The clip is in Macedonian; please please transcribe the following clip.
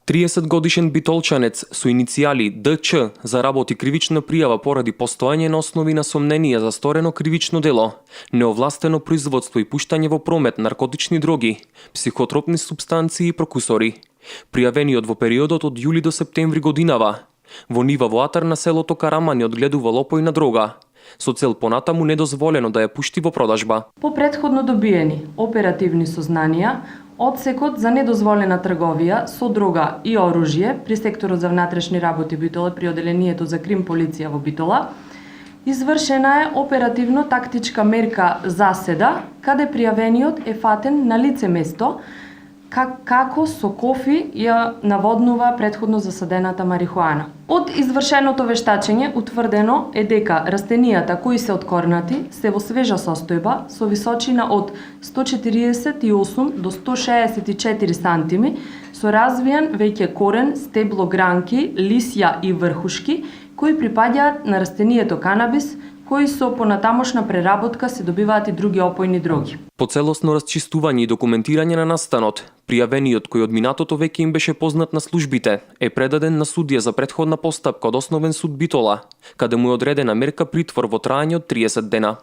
30-годишен битолчанец со иницијали ДЧ заработи кривична пријава поради постојање на основи на сомненија за сторено кривично дело, неовластено производство и пуштање во промет наркотични дроги, психотропни супстанции и прокусори, пријавениот во периодот од јули до септември годинава. Во нива во атар на селото Карамани одгледува лопојна дрога, со цел понатаму недозволено да ја пушти во продажба. По претходно добиени оперативни сознанија, Одсекот за недозволена трговија со дрога и оружје при секторот за внатрешни работи Битола при оделението за крим полиција во Битола, извршена е оперативно-тактичка мерка заседа, каде пријавениот е фатен на лице место, како со кофи ја наводнува претходно засадената марихуана. Од извршеното вештачење утврдено е дека растенијата кои се откорнати се во свежа состојба со височина од 148 до 164 сантими со развијан веќе корен, стебло, гранки, лисја и врхушки кои припаѓаат на растенијето канабис, кои со понатамошна преработка се добиваат и други опојни дроги. По целосно расчистување и документирање на настанот, пријавениот кој од минатото веќе им беше познат на службите е предаден на судија за претходна постапка од Основен суд Битола, каде му е одредена мерка притвор во траење од 30 дена.